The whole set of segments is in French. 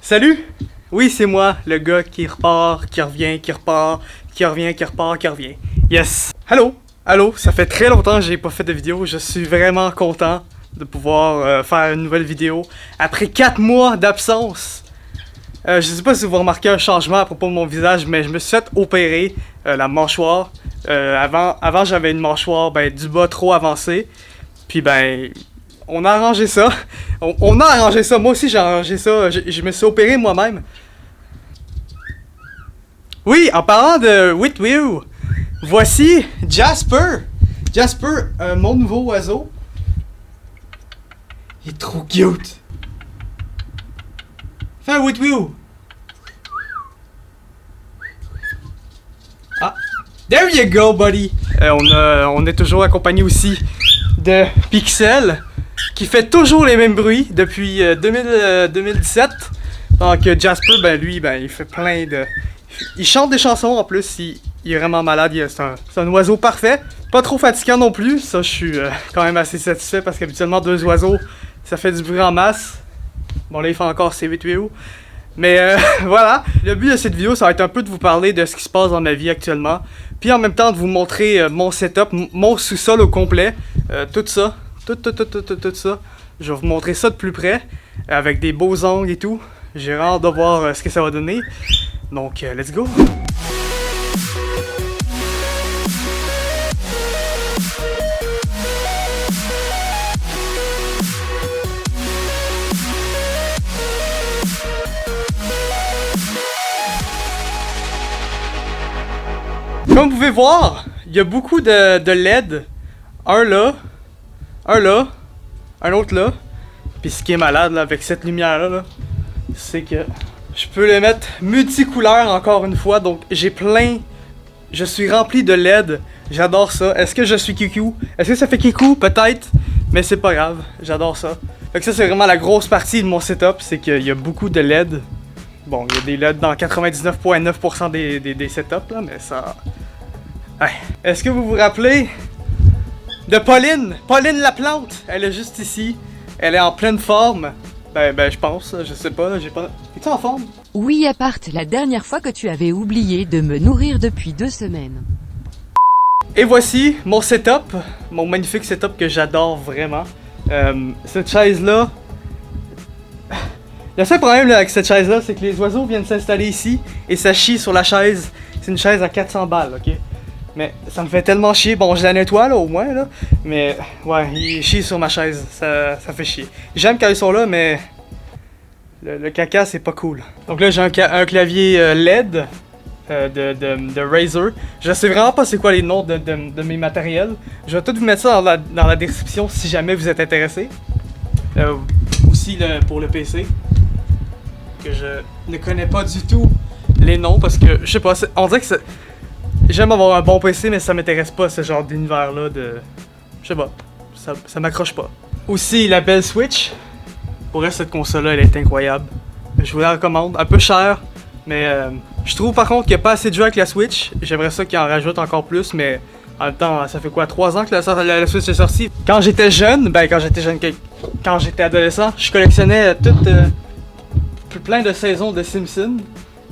Salut! Oui, c'est moi, le gars qui repart, qui revient, qui repart, qui revient, qui repart, qui revient. Yes! Allô? Allô? Ça fait très longtemps que j'ai pas fait de vidéo. Je suis vraiment content de pouvoir faire une nouvelle vidéo après 4 mois d'absence. Je sais pas si vous remarquez un changement à propos de mon visage, mais je me suis fait opérer la mâchoire. Avant j'avais une mâchoire du bas trop avancée. Puis on a arrangé ça. On a arrangé ça. Moi aussi j'ai arrangé ça. Je me suis opéré moi-même. Oui, en parlant de Whitwheel, voici Jasper. Jasper, mon nouveau oiseau. Il est trop cute. Fais un Whitwheel. Ah, there you go, buddy. On est toujours accompagné aussi de Pixel, qui fait toujours les mêmes bruits depuis 2017. Donc Jasper, lui, il fait plein de... Il chante des chansons en plus, il est vraiment malade, c'est un oiseau parfait. Pas trop fatigant non plus, ça je suis quand même assez satisfait parce qu'habituellement 2 oiseaux, ça fait du bruit en masse. Bon là il fait encore ses 8 vidéos. Mais voilà, le but de cette vidéo ça va être un peu de vous parler de ce qui se passe dans ma vie actuellement. Puis en même temps de vous montrer mon setup, mon sous-sol au complet, tout ça. Tout ça. Je vais vous montrer ça de plus près, avec des beaux angles et tout. J'ai hâte de voir ce que ça va donner. Donc, let's go! Comme vous pouvez voir, il y a beaucoup de LED. Un là, un autre là. Puis ce qui est malade là, avec cette lumière là, c'est que je peux les mettre multicouleurs encore une fois. Donc j'ai plein. Je suis rempli de LED. J'adore ça. Est-ce que je suis kikou? Est-ce que ça fait kikou? Peut-être. Mais c'est pas grave. J'adore ça. Fait que ça c'est vraiment la grosse partie de mon setup. C'est qu'il y a beaucoup de LED. Bon, il y a des LED dans 99,9% des setups là. Mais ça... Ouais. Est-ce que vous vous rappelez de Pauline? Pauline la plante. Elle est juste ici. Elle est en pleine forme. Je pense, je sais pas, j'ai pas... Es-tu en forme? Oui, à part la dernière fois que tu avais oublié de me nourrir depuis 2 semaines. Et voici mon setup, mon magnifique setup que j'adore vraiment. Cette chaise-là... Le seul problème là, avec cette chaise-là, c'est que les oiseaux viennent s'installer ici et ça chie sur la chaise. C'est une chaise à 400 balles, ok? Mais ça me fait tellement chier. Bon, je la nettoie là au moins là. Mais ouais, ils chient sur ma chaise. Ça fait chier. J'aime quand ils sont là, mais le caca c'est pas cool. Donc là j'ai un clavier LED de Razer. Je sais vraiment pas c'est quoi les noms de mes matériels. Je vais tout vous mettre ça dans la description si jamais vous êtes intéressé. Aussi pour le PC. Que je ne connais pas du tout les noms parce que je sais pas. On dirait que c'est... J'aime avoir un bon PC, mais ça m'intéresse pas ce genre d'univers-là de... Je sais pas, ça m'accroche pas. Aussi, la belle Switch. Pour elle, cette console-là, elle est incroyable. Je vous la recommande. Un peu cher, mais je trouve par contre qu'il n'y a pas assez de jeux avec la Switch. J'aimerais ça qu'ils en rajoutent encore plus, mais en même temps, ça fait quoi, 3 ans que la Switch est sortie? Quand j'étais jeune, quand j'étais adolescent, je collectionnais plein de saisons de Simpsons.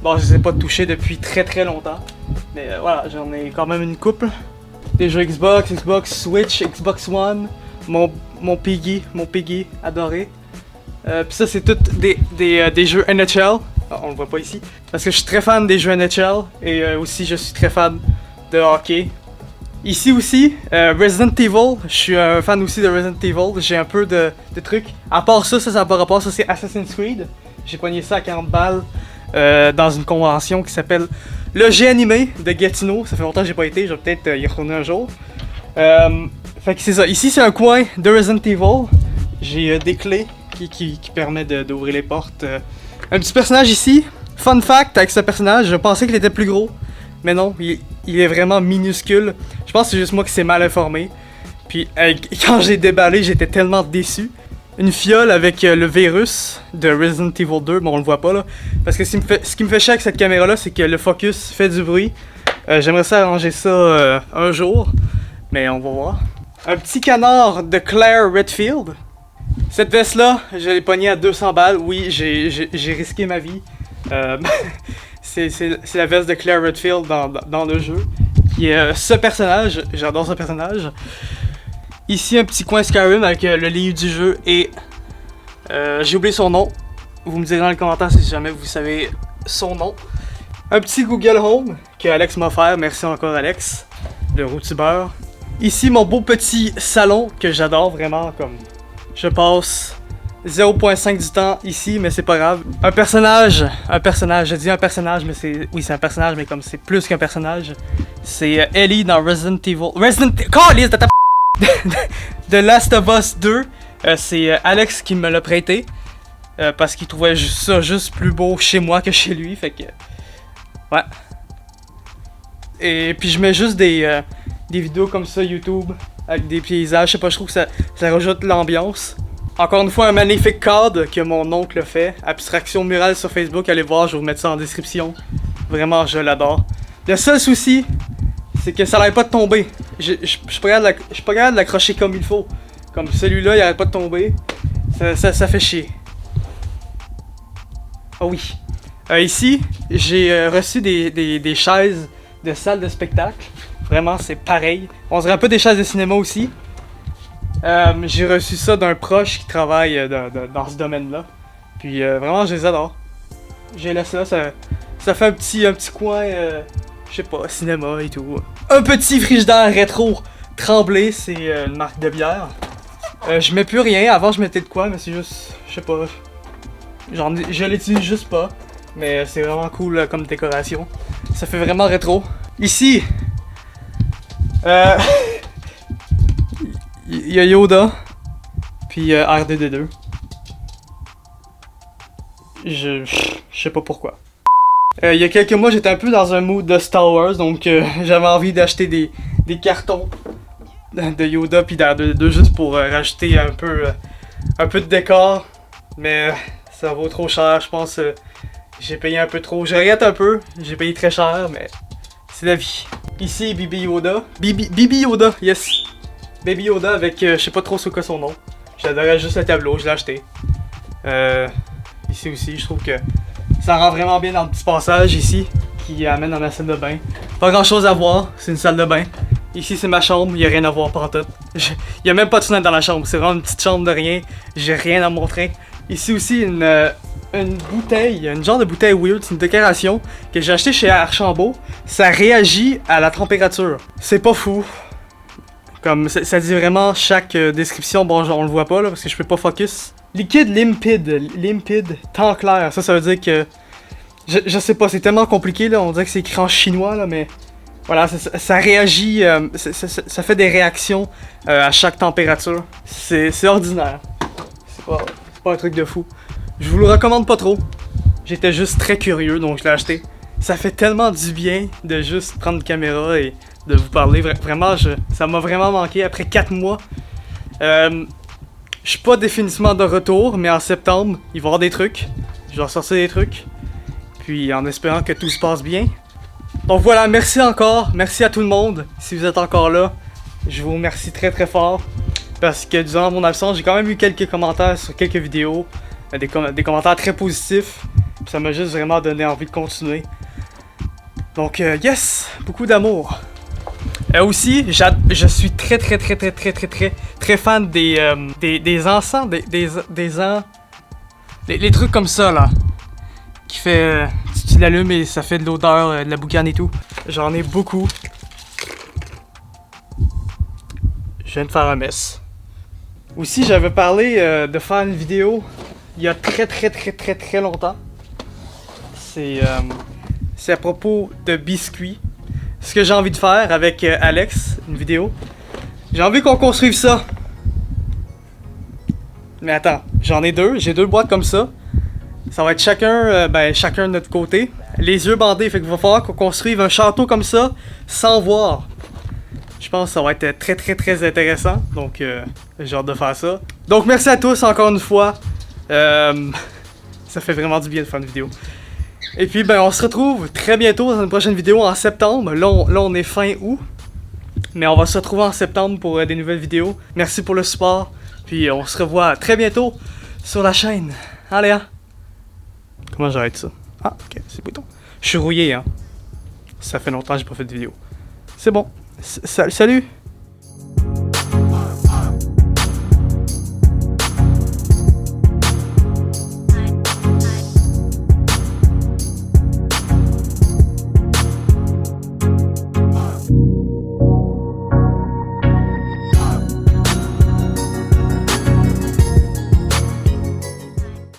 Bon, je les ai pas touchés depuis très longtemps. Mais voilà, j'en ai quand même une couple. Des jeux Xbox, Xbox Switch, Xbox One. Mon Piggy adoré. Puis ça, c'est tout des jeux NHL. Ah, on le voit pas ici. Parce que je suis très fan des jeux NHL. Et aussi, je suis très fan de hockey. Ici aussi, Resident Evil. Je suis un fan aussi de Resident Evil. J'ai un peu de trucs. À part ça n'a pas rapport. Ça, c'est Assassin's Creed. J'ai pogné ça à 40 balles dans une convention qui s'appelle le G animé de Gatineau. Ça fait longtemps que j'ai pas été. Je vais peut-être y retourner un jour. Fait que c'est ça. Ici, c'est un coin de Resident Evil. J'ai des clés qui permettent d'ouvrir les portes. Un petit personnage ici. Fun fact avec ce personnage, je pensais qu'il était plus gros. Mais non, il est vraiment minuscule. Je pense que c'est juste moi qui s'est mal informé. Puis quand j'ai déballé, j'étais tellement déçu. Une fiole avec le virus de Resident Evil 2, bon on le voit pas là. Parce que ce qui me fait chier avec cette caméra là, c'est que le focus fait du bruit. J'aimerais ça arranger ça un jour, mais on va voir. Un petit canard de Claire Redfield. Cette veste-là, je l'ai pognée à 200 balles. Oui, j'ai risqué ma vie. C'est la veste de Claire Redfield dans le jeu. Qui est ce personnage. J'adore ce personnage. Ici, un petit coin Skyrim avec le livre du jeu. Et j'ai oublié son nom. Vous me direz dans les commentaires si jamais vous savez son nom. Un petit Google Home que Alex m'a offert. Merci encore Alex, le routubeur. Ici, mon beau petit salon que j'adore vraiment. Comme je passe 0.5 du temps ici, mais c'est pas grave. Un personnage, je dis un personnage, mais c'est un personnage, mais comme c'est plus qu'un personnage. C'est Ellie dans Resident Evil. Callis de ta The Last of Us 2. C'est Alex qui me l'a prêté. Parce qu'il trouvait ça juste plus beau chez moi que chez lui, fait que... Ouais. Et puis je mets juste des vidéos comme ça YouTube, avec des paysages, je sais pas, je trouve que ça rajoute l'ambiance. Encore une fois, un magnifique cadre que mon oncle fait, Abstraction Murale sur Facebook, allez voir, je vais vous mettre ça en description. Vraiment, je l'adore. Le seul souci, c'est que ça n'arrête pas de tomber. Je suis pas capable de l'accrocher comme il faut. Comme celui-là, il arrête pas de tomber. Ça fait chier. Oh oui. Ici, j'ai reçu des chaises de salle de spectacle. Vraiment, c'est pareil. On dirait un peu des chaises de cinéma aussi. J'ai reçu ça d'un proche qui travaille dans ce domaine-là. Puis vraiment, je les adore. J'ai laissé là, ça fait un petit coin, je sais pas, cinéma et tout. Un petit frigidaire rétro Tremblay, c'est une marque de bière. Je mets plus rien. Avant, je mettais de quoi, mais c'est juste, je sais pas. Je l'utilise juste pas, mais c'est vraiment cool comme décoration. Ça fait vraiment rétro. Ici, il y a Yoda, puis R2D2. Je sais pas pourquoi. Il y a quelques mois, j'étais un peu dans un mood de Star Wars, donc j'avais envie d'acheter des cartons de Yoda puis d'R2D2 juste pour rajouter un peu de décor, mais ça vaut trop cher, je pense. J'ai payé un peu trop. Je regrette un peu, j'ai payé très cher, mais c'est la vie. Ici, Baby Yoda. Baby Yoda, yes. Baby Yoda avec, je sais pas trop c'est quoi son nom. J'adorais juste le tableau, je l'ai acheté. Ici aussi, je trouve que ça rend vraiment bien dans le petit passage ici, qui amène dans la salle de bain. Pas grand chose à voir, c'est une salle de bain. Ici c'est ma chambre, y a rien à voir pantoute. Y a même pas de fenêtre dans la chambre, c'est vraiment une petite chambre de rien. J'ai rien à montrer. Ici aussi une bouteille, une genre de bouteille weird, c'est une décoration que j'ai acheté chez Archambault. Ça réagit à la température. C'est pas fou. Comme ça dit vraiment chaque description, bon on le voit pas là parce que je peux pas focus. Liquide limpide, temps clair, ça veut dire que... Je sais pas, c'est tellement compliqué là, on dirait que c'est écrit en chinois là, mais... Voilà, ça réagit, ça fait des réactions à chaque température. C'est ordinaire. C'est pas un truc de fou. Je vous le recommande pas trop. J'étais juste très curieux, donc je l'ai acheté. Ça fait tellement du bien de juste prendre une caméra et de vous parler. Vraiment, ça m'a vraiment manqué après 4 mois. Je suis pas définitivement de retour, mais en septembre, il va y avoir des trucs. Je vais ressortir des trucs. Puis en espérant que tout se passe bien. Donc voilà, merci encore. Merci à tout le monde. Si vous êtes encore là, je vous remercie très très fort. Parce que durant mon absence, j'ai quand même eu quelques commentaires sur quelques vidéos. Des commentaires très positifs. Puis ça m'a juste vraiment donné envie de continuer. Donc yes, beaucoup d'amour. Aussi, je suis très fan des encens, les trucs comme ça là, qui fait, tu l'allumes et ça fait de l'odeur, de la boucane et tout. J'en ai beaucoup. Je viens de faire un mess. Aussi, j'avais parlé de faire une vidéo il y a très longtemps. C'est à propos de biscuits. Ce que j'ai envie de faire avec Alex, une vidéo. J'ai envie qu'on construive ça. Mais attends, j'en ai deux. J'ai 2 boîtes comme ça. Ça va être chacun de notre côté. Les yeux bandés, fait qu'il va falloir qu'on construive un château comme ça, sans voir. Je pense que ça va être très intéressant. Donc, j'ai hâte de faire ça. Donc, merci à tous encore une fois. Ça fait vraiment du bien de faire une vidéo. Et puis on se retrouve très bientôt dans une prochaine vidéo en septembre. Là on est fin août. Mais on va se retrouver en septembre pour des nouvelles vidéos. Merci pour le support. Puis on se revoit très bientôt sur la chaîne. Allez, hein? Comment j'arrête ça? Ah, ok, c'est le bouton. Je suis rouillé, hein. Ça fait longtemps que j'ai pas fait de vidéo. C'est bon. Salut!